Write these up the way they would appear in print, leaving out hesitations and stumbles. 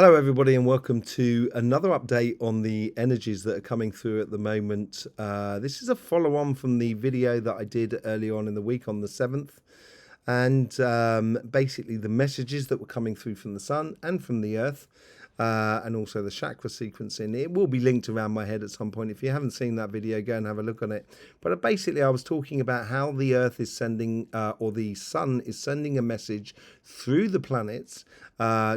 Hello, everybody, and welcome to another update on the energies that are coming through at the moment. This is a follow-on from the video that I did earlier on in the week on the 7th. And basically the messages that were coming through from the sun and from the earth, and also the chakra sequencing. It will be linked around my head at some point. If you haven't seen that video, go and have a look on it. But basically I was talking about how the earth is sending, or the sun is sending a message through the planets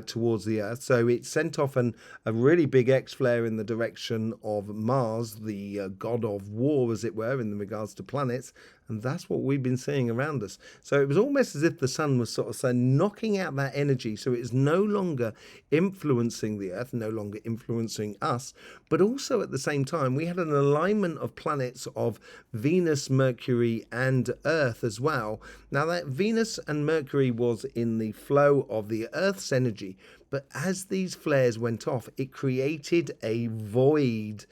towards the earth. So it sent off a really big X-flare in the direction of Mars, the god of war, as it were, in regards to planets. And that's what we've been seeing around us. So it was almost as if the sun was sort of saying, knocking out that energy. So it's no longer influencing the earth, no longer influencing us. But also at the same time, we had an alignment of planets of Venus, Mercury, and Earth as well. Now that Venus and Mercury was in the flow of the Earth's energy. But as these flares went off, it created a void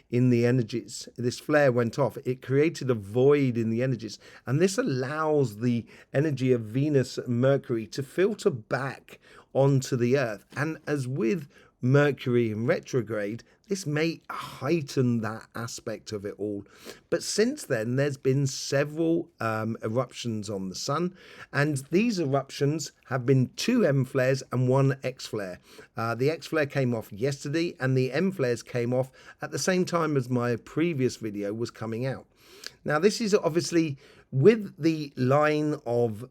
in the energies. This flare went off. It created a void in the energies. And this allows the energy of Venus and Mercury to filter back onto the Earth. And as with Mercury in retrograde, this may heighten that aspect of it all. But since then, there's been several eruptions on the sun, and these eruptions have been 2 M flares and 1 X flare. The X flare came off yesterday, and the M flares came off at the same time as my previous video was coming out. Now, this is obviously with the line of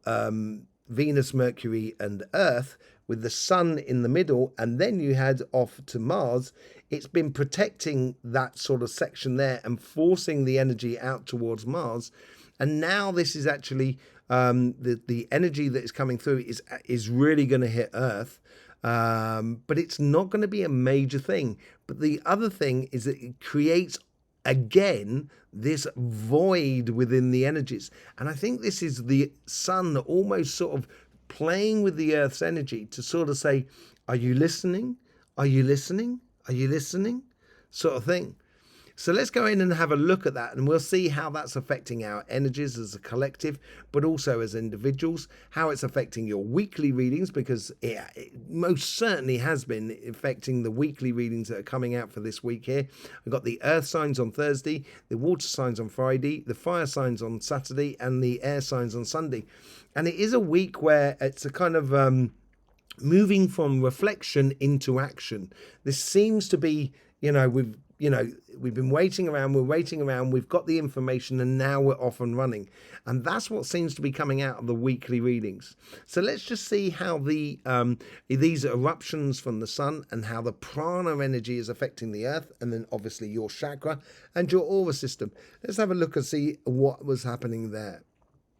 Venus, Mercury, and Earth, with the sun in the middle, and then you had off to Mars. It's been protecting that sort of section there and forcing the energy out towards Mars. And now this is actually the energy that is coming through is really going to hit Earth. But it's not going to be a major thing. But the other thing is that it creates again this void within the energies. And I think this is the sun almost sort of playing with the Earth's energy to sort of say, are you listening? Are you listening? Are you listening? Sort of thing. So let's go in and have a look at that, and we'll see how that's affecting our energies as a collective, but also as individuals, how it's affecting your weekly readings, because it most certainly has been affecting the weekly readings that are coming out for this week here. We've got the earth signs on Thursday, the water signs on Friday, the fire signs on Saturday, and the air signs on Sunday. And it is a week where it's a kind of moving from reflection into action. This seems to be, we've been waiting around, we've got the information, and now we're off and running. And that's what seems to be coming out of the weekly readings. So let's just see how these eruptions from the sun and how the prana energy is affecting the earth, and then obviously your chakra and your aura system. Let's have a look and see what was happening there.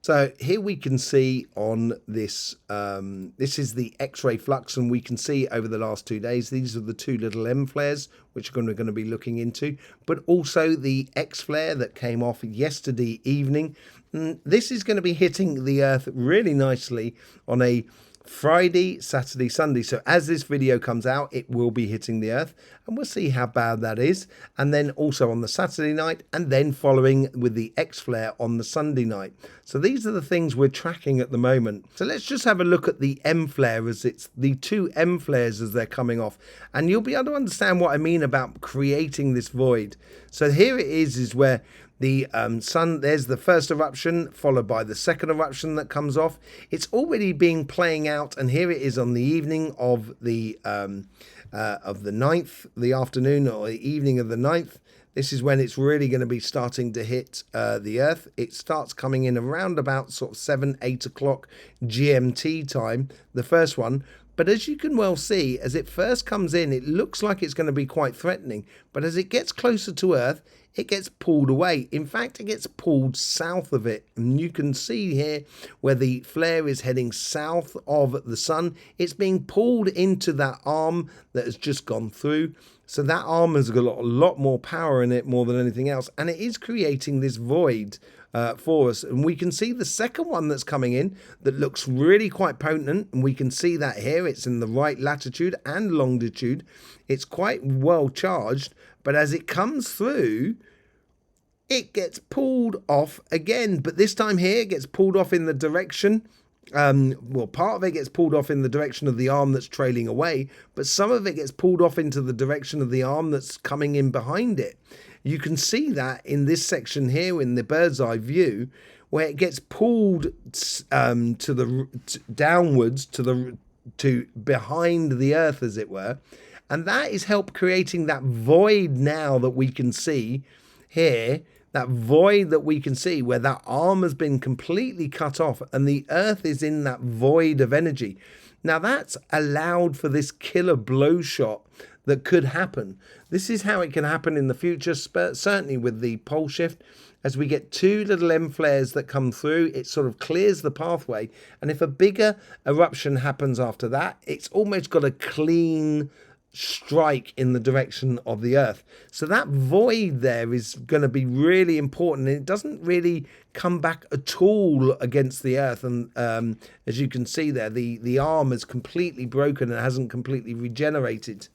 So here we can see on this, this is the X-ray flux, and we can see over the last 2 days, these are the 2 little M flares, which we're going to be looking into, but also the X flare that came off yesterday evening. This is going to be hitting the Earth really nicely on a Friday, Saturday, Sunday. So as this video comes out, it will be hitting the Earth, and we'll see how bad that is. And then also on the Saturday night, and then following with the X flare on the Sunday night. So these are the things we're tracking at the moment. So let's just have a look at the M flare, as it's the 2 M flares as they're coming off, and you'll be able to understand what I mean about creating this void. So here it is where the sun, there's the first eruption, followed by the second eruption that comes off. It's already playing out, and here it is on the evening of the 9th, the afternoon or the evening of the 9th. This is when it's really going to be starting to hit the Earth. It starts coming in around about sort of 7-8 o'clock GMT time, the first one. But as you can well see, as it first comes in, it looks like it's going to be quite threatening. But as it gets closer to Earth, it gets pulled away. In fact, it gets pulled south of it. And you can see here where the flare is heading south of the sun. It's being pulled into that arm that has just gone through. So that arm has got a lot more power in it more than anything else. And it is creating this void for us. And we can see the second one that's coming in that looks really quite potent. And we can see that here. It's in the right latitude and longitude. It's quite well charged. But as it comes through, it gets pulled off again. But this time here, it gets pulled off in the direction well, part of it gets pulled off in the direction of the arm that's trailing away, but some of it gets pulled off into the direction of the arm that's coming in behind it. You can see that in this section here in the bird's eye view, where it gets pulled downwards to behind the Earth, as it were, and that is help creating that void now that we can see here. That void that we can see where that arm has been completely cut off and the Earth is in that void of energy. Now that's allowed for this killer blow shot that could happen. This is how it can happen in the future, certainly with the pole shift. As we get two little M flares that come through, it sort of clears the pathway. And if a bigger eruption happens after that, it's almost got a clean strike in the direction of the Earth. So that void there is going to be really important, and it doesn't really come back at all against the Earth. And as you can see there, the arm is completely broken and hasn't completely regenerated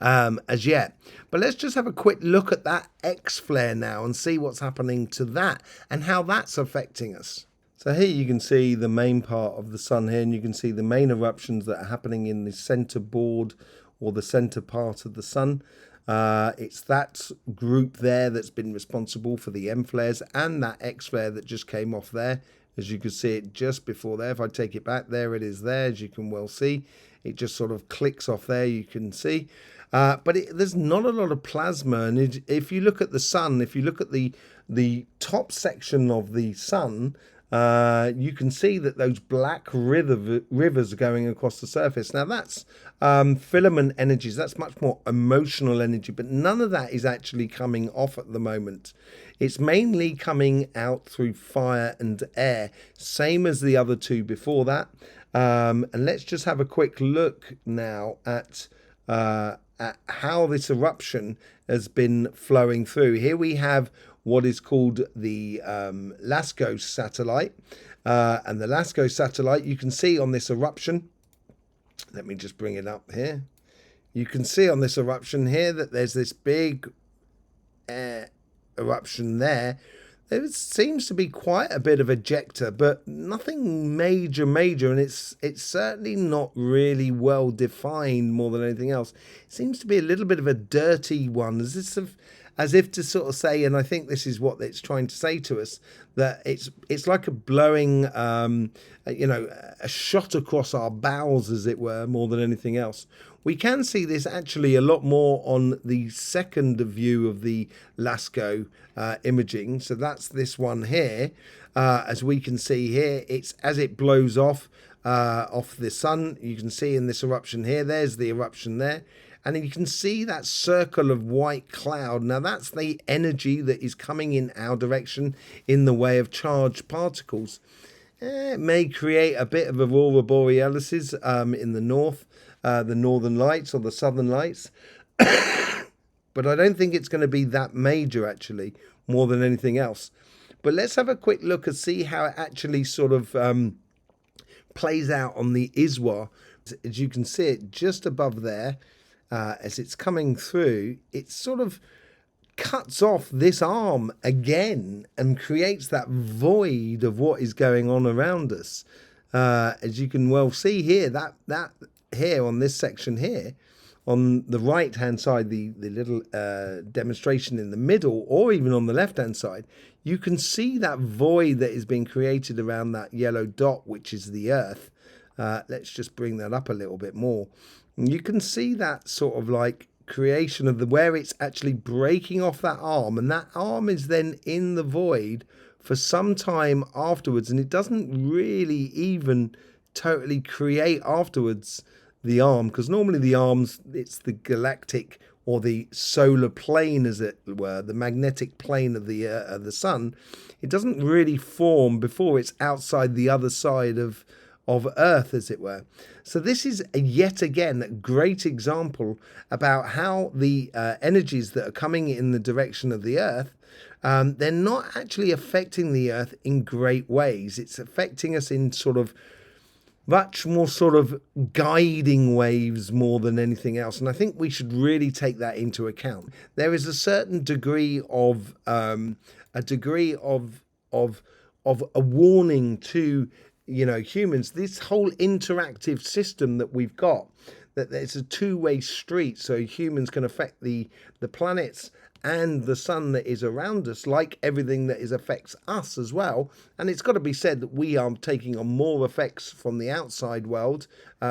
as yet. But let's just have a quick look at that X flare now and see what's happening to that and how that's affecting us. So here you can see the main part of the sun here, and you can see the main eruptions that are happening in the center board or the center part of the sun. It's that group there that's been responsible for the M flares and that X flare that just came off there. As you can see it just before there. If I take it back, there it is there, as you can well see. It just sort of clicks off there, you can see. But there's not a lot of plasma. And if you look at the sun, if you look at the top section of the sun, you can see that those black rivers are going across the surface. Now that's filament energies. That's much more emotional energy, but none of that is actually coming off at the moment. It's mainly coming out through fire and air, same as the other two before that. And let's just have a quick look now at how this eruption has been flowing through. Here we have what is called the LASCO satellite. And the LASCO satellite, you can see on this eruption, let me just bring it up here. You can see on this eruption here that there's this big eruption there. There seems to be quite a bit of ejecta, but nothing major, and it's certainly not really well defined more than anything else. It seems to be a little bit of a dirty one, as if to sort of say, and I think this is what it's trying to say to us, that it's like a blowing, a shot across our bowels, as it were, more than anything else. We can see this actually a lot more on the second view of the LASCO imaging. So that's this one here. As we can see here, it's as it blows off the sun. You can see in this eruption here, there's the eruption there. And you can see that circle of white cloud. Now that's the energy that is coming in our direction in the way of charged particles. It may create a bit of aurora borealis in the north, the northern lights or the southern lights. But I don't think it's going to be that major, actually, more than anything else. But let's have a quick look and see how it actually sort of plays out on the ISWA. As you can see it just above there, as it's coming through, it sort of cuts off this arm again and creates that void of what is going on around us. As you can well see here, that here on this section here, on the right hand side, the little demonstration in the middle, or even on the left hand side, you can see that void that is being created around that yellow dot, which is the Earth. Let's just bring that up a little bit more. You can see that sort of like creation of where it's actually breaking off that arm, and that arm is then in the void for some time afterwards, and it doesn't really even totally create afterwards the arm, because normally the arms, it's the galactic or the solar plane, as it were, the magnetic plane of the sun. It doesn't really form before it's outside the other side of Earth, as it were. So this is yet again a great example about how the energies that are coming in the direction of the Earth, they're not actually affecting the Earth in great ways. It's affecting us in sort of much more sort of guiding waves more than anything else. And I think we should really take that into account. There is a certain degree of a warning to humans, this whole interactive system that we've got, that it's a two-way street. So humans can affect the planets and the sun that is around us, like everything that affects us as well. And it's got to be said that we are taking on more effects from the outside world,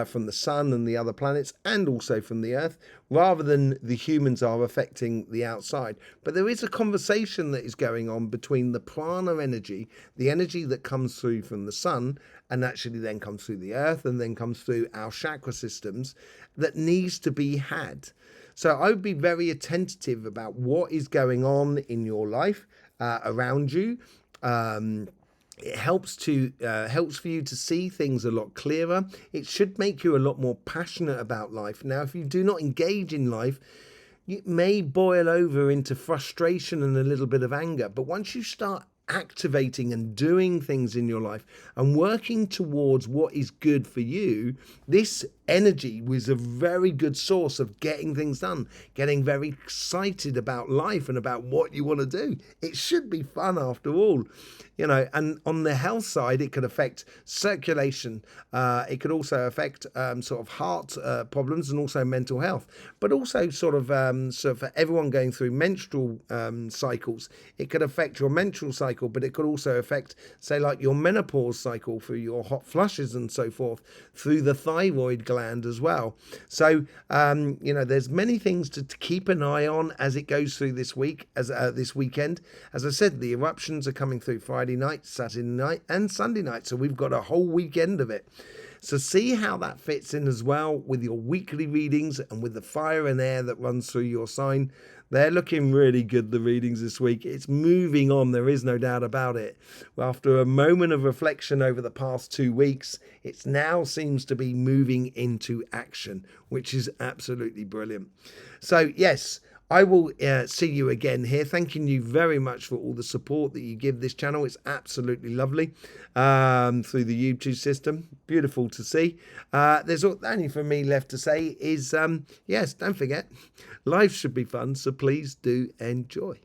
from the sun and the other planets, and also from the earth, rather than the humans are affecting the outside. But there is a conversation that is going on between the prana energy, the energy that comes through from the sun, and actually then comes through the earth and then comes through our chakra systems, that needs to be had. So I would be very attentive about what is going on in your life around you. It helps for you to see things a lot clearer. It should make you a lot more passionate about life. Now, if you do not engage in life, it may boil over into frustration and a little bit of anger. But once you start activating and doing things in your life and working towards what is good for you, this energy was a very good source of getting things done, getting very excited about life and about what you want to do. It should be fun after all, and on the health side, it could affect circulation. It could also affect sort of heart problems and also mental health, but also sort of so for everyone going through menstrual cycles, it could affect your menstrual cycle, but it could also affect, say, like your menopause cycle through your hot flushes and so forth, through the thyroid gland as well. So there's many things to keep an eye on as it goes through this week, as this weekend. As I said, the eruptions are coming through Friday night, Saturday night and Sunday night, so we've got a whole weekend of it. So see how that fits in as well with your weekly readings and with the fire and air that runs through your sign. They're looking really good, the readings this week. It's moving on, there is no doubt about it. After a moment of reflection over the past 2 weeks, it now seems to be moving into action, which is absolutely brilliant. So yes, I will see you again here. Thanking you very much for all the support that you give this channel. It's absolutely lovely through the YouTube system. Beautiful to see. There's only for me left to say is, yes, don't forget, life should be fun, so please do enjoy.